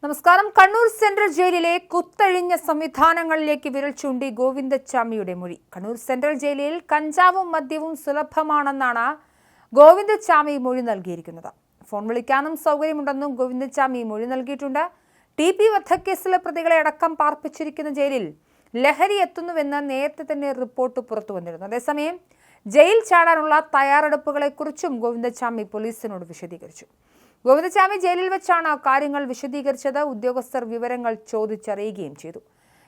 നമസ്കാരം. കണ്ണൂർ സെൻട്രൽ ജയിലിലെ കുത്തഴിഞ്ഞ സംവിധാനങ്ങളിലേക്ക് വിരൽ ചൂണ്ടി ഗോവിന്ദച്ചാമിയുടെ മൊഴി. കണ്ണൂർ സെൻട്രൽ ജയിലിൽ കഞ്ചാവും മദ്യവും സുലഭമാണെന്നാണ് ഗോവിന്ദച്ചാമി മൊഴി നൽകിയിരിക്കുന്നത്. ഫോൺ വിളിക്കാനും സൗകര്യമുണ്ടെന്നും ഗോവിന്ദച്ചാമി മൊഴി നൽകിയിട്ടുണ്ട്. TP വധക്കേസിലെ പ്രതികളെ അടക്കം പാർപ്പിച്ചിരിക്കുന്ന ജയിലിൽ ലഹരി എത്തുന്നുവെന്ന് നേരത്തെ തന്നെ റിപ്പോർട്ട് പുറത്തു വന്നിരുന്നു. അതേസമയം ജയിൽ ചാടാനുള്ള തയ്യാറെടുപ്പുകളെക്കുറിച്ചും ഗോവിന്ദച്ചാമി പോലീസിനോട് വിശദീകരിച്ചു. ഗോവിന്ദച്ചാമി ജയിലിൽ വെച്ചാണ് കാര്യങ്ങൾ വിശദീകരിച്ചത്. ഉദ്യോഗസ്ഥർ വിവരങ്ങൾ ചോദിച്ചറിയുകയും ചെയ്തു.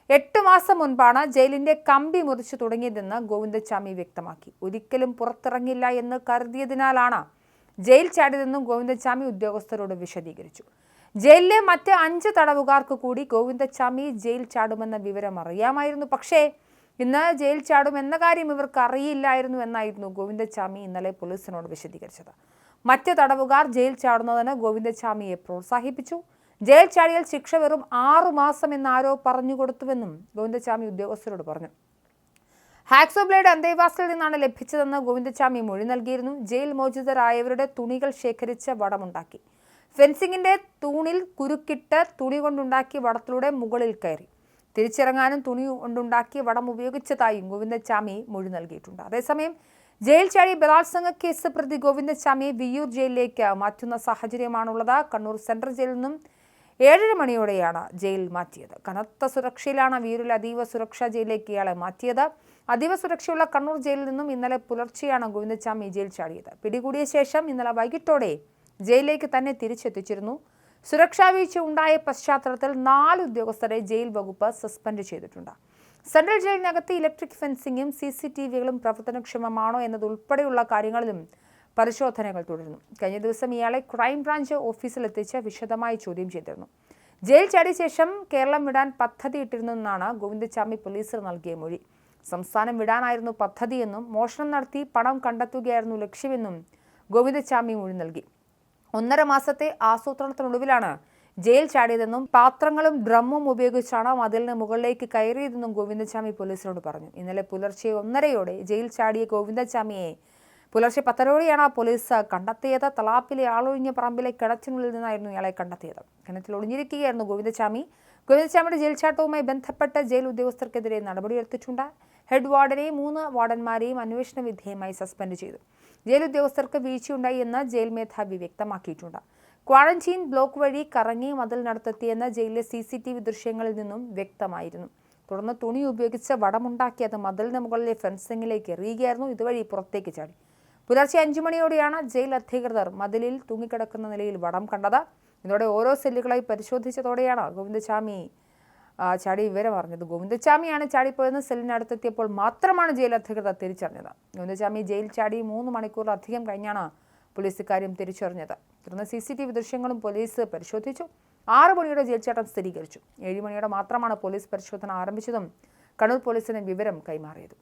8 മാസം മുൻപാണ് ജയിലിന്റെ കമ്പി മുറിച്ചു തുടങ്ങിയതെന്ന് ഗോവിന്ദച്ചാമി വ്യക്തമാക്കി. ഒരിക്കലും പുറത്തിറങ്ങില്ല എന്ന് കരുതിയതിനാലാണ് ജയിൽ ചാടിയതെന്നും ഗോവിന്ദച്ചാമി ഉദ്യോഗസ്ഥരോട് വിശദീകരിച്ചു. ജയിലിലെ മറ്റ് 5 തടവുകാർക്ക് കൂടി ഗോവിന്ദച്ചാമി ജയിൽ ചാടുമെന്ന വിവരം അറിയാമായിരുന്നു. പക്ഷേ ഇന്ന് ജയിൽ ചാടുമെന്ന കാര്യം ഇവർക്ക് അറിയില്ലായിരുന്നു എന്നായിരുന്നു ഗോവിന്ദച്ചാമി ഇന്നലെ പോലീസിനോട് വിശദീകരിച്ചത്. മറ്റ് തടവുകാർ ജയിൽ ചാടുന്നതിന് ഗോവിന്ദച്ചാമിയെ പ്രോത്സാഹിപ്പിച്ചു. ജയിൽ ചാടിയാൽ ശിക്ഷ വെറും 6 മാസം എന്നാരോ പറഞ്ഞുകൊടുത്തുവെന്നും ഗോവിന്ദച്ചാമി ഉദ്യോഗസ്ഥരോട് പറഞ്ഞു. ഹാക്സോ ബ്ലേഡ് അന്തേവാസിൽ നിന്നാണ് ലഭിച്ചതെന്ന് ഗോവിന്ദച്ചാമി മൊഴി നൽകിയിരുന്നു. ജയിൽ മോചിതരായവരുടെ തുണികൾ ശേഖരിച്ച് വടമുണ്ടാക്കി. ഫെൻസിംഗിന്റെ തൂണിൽ കുരുക്കിട്ട് തുണി കൊണ്ടുണ്ടാക്കിയ വടത്തിലൂടെ മുകളിൽ കയറി. തിരിച്ചിറങ്ങാനും തുണി കൊണ്ടുണ്ടാക്കിയ വടം ഉപയോഗിച്ചതായും ഗോവിന്ദച്ചാമി മൊഴി നൽകിയിട്ടുണ്ട്. അതേസമയം ജയിൽ ചാടി ബലാത്സംഗ കേസ് പ്രതി ഗോവിന്ദച്ചാമിയെ വിയ്യൂർ ജയിലിലേക്ക് മാറ്റുന്ന സാഹചര്യമാണുള്ളത്. കണ്ണൂർ സെൻട്രൽ ജയിലിൽ നിന്നും 7:30 മണിയോടെയാണ് ജയിൽ മാറ്റിയത്. കനത്ത സുരക്ഷയിലാണ് വിയ്യൂരിൽ അതീവ സുരക്ഷാ ജയിലിലേക്ക് ഇയാളെ മാറ്റിയത്. അതീവ സുരക്ഷയുള്ള കണ്ണൂർ ജയിലിൽ നിന്നും ഇന്നലെ പുലർച്ചെയാണ് ഗോവിന്ദച്ചാമി ജയിൽ ചാടിയത്. പിടികൂടിയ ശേഷം ഇന്നലെ വൈകിട്ടോടെ ജയിലിലേക്ക് തന്നെ തിരിച്ചെത്തിച്ചിരുന്നു. സുരക്ഷാ വീഴ്ച ഉണ്ടായ പശ്ചാത്തലത്തിൽ 4 ഉദ്യോഗസ്ഥരെ ജയിൽ വകുപ്പ് സസ്പെൻഡ് ചെയ്തിട്ടുണ്ട്. സെൻട്രൽ ജയിലിനകത്ത് ഇലക്ട്രിക് ഫെൻസിംഗും CCTVകളും പ്രവർത്തനക്ഷമമാണോ എന്നതുൾപ്പെടെയുള്ള കാര്യങ്ങളിലും പരിശോധനകൾ തുടരുന്നു. കഴിഞ്ഞ ദിവസം ഇയാളെ ക്രൈംബ്രാഞ്ച് ഓഫീസിലെത്തിച്ച് വിശദമായി ചോദ്യം ചെയ്തിരുന്നു. ജയിൽ ചാടിയ ശേഷം കേരളം വിടാൻ പദ്ധതിയിട്ടിരുന്നെന്നാണ് ഗോവിന്ദച്ചാമി പോലീസിന് നൽകിയ മൊഴി. സംസ്ഥാനം വിടാനായിരുന്നു പദ്ധതിയെന്നും മോഷണം നടത്തി പണം കണ്ടെത്തുകയായിരുന്നു ലക്ഷ്യമെന്നും ഗോവിന്ദച്ചാമി മൊഴി നൽകി. 1.5 മാസത്തെ ആസൂത്രണത്തിനൊടുവിലാണ് ജയിൽ ചാടിയതെന്നും പാത്രങ്ങളും ഡ്രമ്മും ഉപയോഗിച്ചാണ് മതിലിന് മുകളിലേക്ക് കയറിയതെന്നും ഗോവിന്ദച്ചാമി പോലീസിനോട് പറഞ്ഞു. ഇന്നലെ പുലർച്ചെ 1:30യോടെ ജയിൽ ചാടിയ ഗോവിന്ദച്ചാമിയെ പുലർച്ചെ 10:00ഓടെയാണ് പോലീസ് കണ്ടെത്തിയത്. തലാപ്പിലെ ആളൊഴിഞ്ഞ പറമ്പിലെ കിണറ്റിനുള്ളിൽ നിന്നായിരുന്നു ഇയാളെ കണ്ടെത്തിയത്. കിണറ്റിൽ ഒളിഞ്ഞിരിക്കുകയായിരുന്നു ഗോവിന്ദച്ചാമി. ഗോവിന്ദച്ചാമിയുടെ ജയിൽ ചാട്ടവുമായി ബന്ധപ്പെട്ട് ജയിൽ ഉദ്യോഗസ്ഥർക്കെതിരെ നടപടിയെടുത്തിട്ടുണ്ട്. ഹെഡ് വാർഡനെയും 3 വാർഡന്മാരെയും അന്വേഷണ വിധേയമായി സസ്പെൻഡ് ചെയ്തു. ജയിൽ ഉദ്യോഗസ്ഥർക്ക് വീഴ്ചയുണ്ടായി എന്ന് ജയിൽ മേധാവി വ്യക്തമാക്കിയിട്ടുണ്ട്. ക്വാറന്റീൻ ബ്ലോക്ക് വഴി കറങ്ങി മതിലിനടുത്തെത്തിയെന്ന് ജയിലിലെ CCTV ദൃശ്യങ്ങളിൽ നിന്നും വ്യക്തമായിരുന്നു. തുടർന്ന് തുണി ഉപയോഗിച്ച് വടമുണ്ടാക്കി അത് മതിലിന് മുകളിലെ ഫെൻസിംഗിലേക്ക് എറിയുകയായിരുന്നു. ഇതുവഴി പുറത്തേക്ക് ചാടി. പുലർച്ചെ 5 മണിയോടെയാണ് ജയിൽ അധികൃതർ മതിലിൽ തൂങ്ങിക്കിടക്കുന്ന നിലയിൽ വടം കണ്ടത്. ഇതോടെ ഓരോ സെല്ലുകളായി പരിശോധിച്ചതോടെയാണ് ഗോവിന്ദച്ചാമി ചാടി വിവരം അറിഞ്ഞത്. ഗോവിന്ദച്ചാമിയാണ് ചാടിപ്പോയെന്ന് സെല്ലിനടുത്തെത്തിയപ്പോൾ മാത്രമാണ് ജയിൽ അധികൃതർ തിരിച്ചറിഞ്ഞത്. ഗോവിന്ദച്ചാമി ജയിൽ ചാടി 3 മണിക്കൂറിലധികം കഴിഞ്ഞാണ് പോലീസ് ഇക്കാര്യം തിരിച്ചറിഞ്ഞത്. തുടർന്ന് CCTV ദൃശ്യങ്ങളും പോലീസ് പരിശോധിച്ചു. 6 മണിയോടെ ജയിൽ ചാട്ടം സ്ഥിരീകരിച്ചു. 7 മണിയോടെ മാത്രമാണ് പോലീസ് പരിശോധന ആരംഭിച്ചതും കണ്ണൂർ പോലീസിന് വിവരം കൈമാറിയത്.